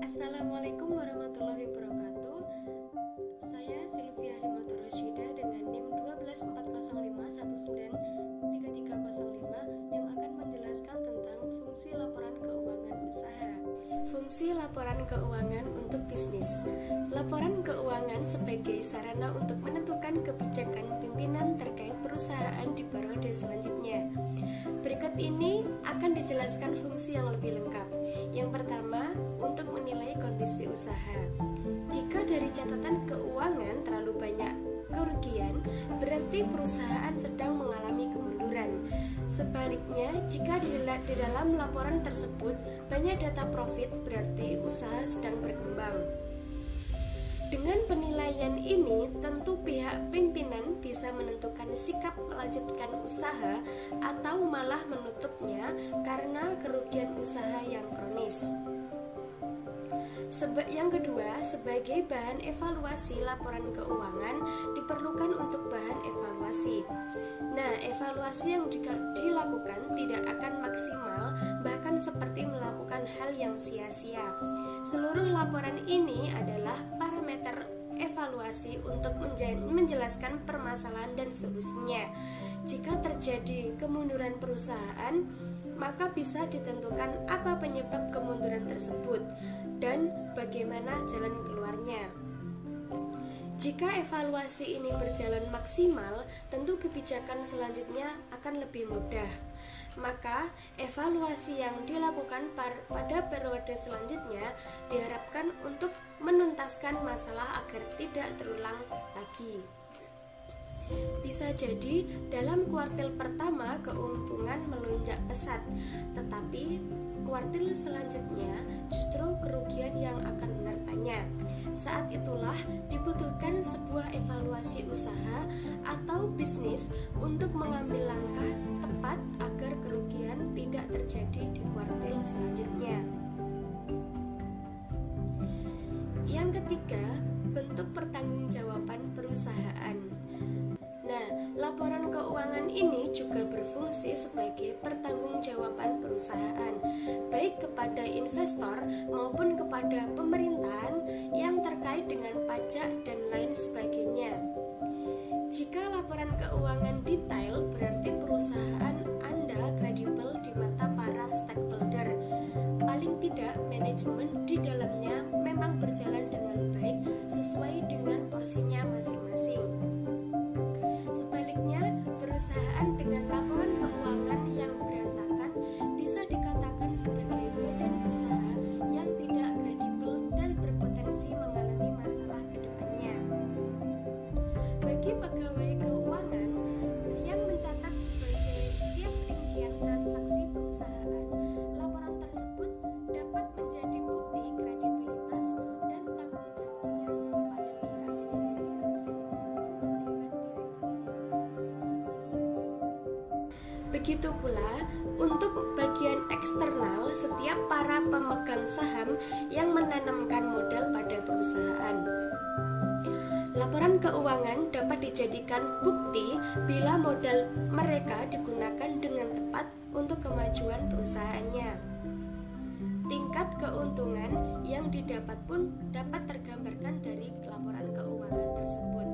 Assalamualaikum warahmatullahi wabarakatuh. Saya Sylvia Halimatur Rasyida dengan NIM 12551933305 yang akan menjelaskan tentang fungsi laporan keuangan usaha. Fungsi laporan keuangan untuk bisnis. Laporan keuangan sebagai sarana untuk menentukan kebijakan pimpinan terkait perusahaan di periode selanjutnya. Berikut ini akan dijelaskan fungsi yang lebih lengkap. Yang pertama, untuk menilai kondisi usaha. Jika dari catatan keuangan terlalu banyak kerugian, berarti perusahaan sedang mengalami kemunduran. Sebaliknya, jika di dalam laporan tersebut banyak data profit, berarti usaha sedang berkembang. Dengan penilaian ini, tentu pihak pimpinan bisa menentukan sikap melanjutkan usaha atau malah menutupnya karena kerugian usaha yang kronis. Yang kedua, sebagai bahan evaluasi laporan keuangan diperlukan untuk bahan evaluasi. Nah, evaluasi yang dilakukan tidak akan maksimal, bahkan seperti melakukan hal yang sia-sia. Seluruh laporan ini adalah parameter evaluasi untuk menjelaskan permasalahan dan solusinya. Jika terjadi kemunduran perusahaan, maka bisa ditentukan apa penyebab kemunduran tersebut dan bagaimana jalan keluarnya. Jika evaluasi ini berjalan maksimal, tentu kebijakan selanjutnya akan lebih mudah. Maka, evaluasi yang dilakukan pada periode selanjutnya diharapkan untuk menuntaskan masalah agar tidak terulang lagi. Bisa jadi dalam kuartil pertama keuntungan melonjak pesat, tetapi kuartil selanjutnya justru kerugian yang akan menerpanya. Saat itulah dibutuhkan sebuah evaluasi usaha atau bisnis untuk mengambil langkah tepat agar kerugian tidak terjadi di kuartil selanjutnya. Yang ketiga, bentuk pertanggungjawaban perusahaan. Nah, laporan keuangan ini juga berfungsi sebagai pertanggungjawaban perusahaan, baik kepada investor maupun kepada pemerintahan yang terkait dengan pajak dan lain sebagainya. Jika laporan keuangan detail, berarti perusahaan Anda kredibel di mata para stakeholder. Paling tidak, manajemen di dalamnya memang berjalan dengan baik sesuai dengan porsinya masing-masing. Sebaliknya, perusahaan dengan laporan keuangan yang berantakan bisa dikatakan sebagai badan usaha yang tidak kredibel dan berpotensi mengalami masalah ke depannya. Bagi pegawai keuangan yang mencatat sebagai setiap rincian transaksi perusahaan, laporan tersebut dapat menjadi bukti kredibilitas dan tanggung jawabnya pada pihak manajerial maupun dewan direksi. Begitu pula untuk bagian eksternal setiap para pemegang saham yang menanamkan modal pada perusahaan. Laporan keuangan dapat dijadikan bukti bila modal mereka digunakan dengan tepat untuk kemajuan perusahaannya. Tingkat keuntungan yang didapat pun dapat tergambarkan dari laporan keuangan tersebut.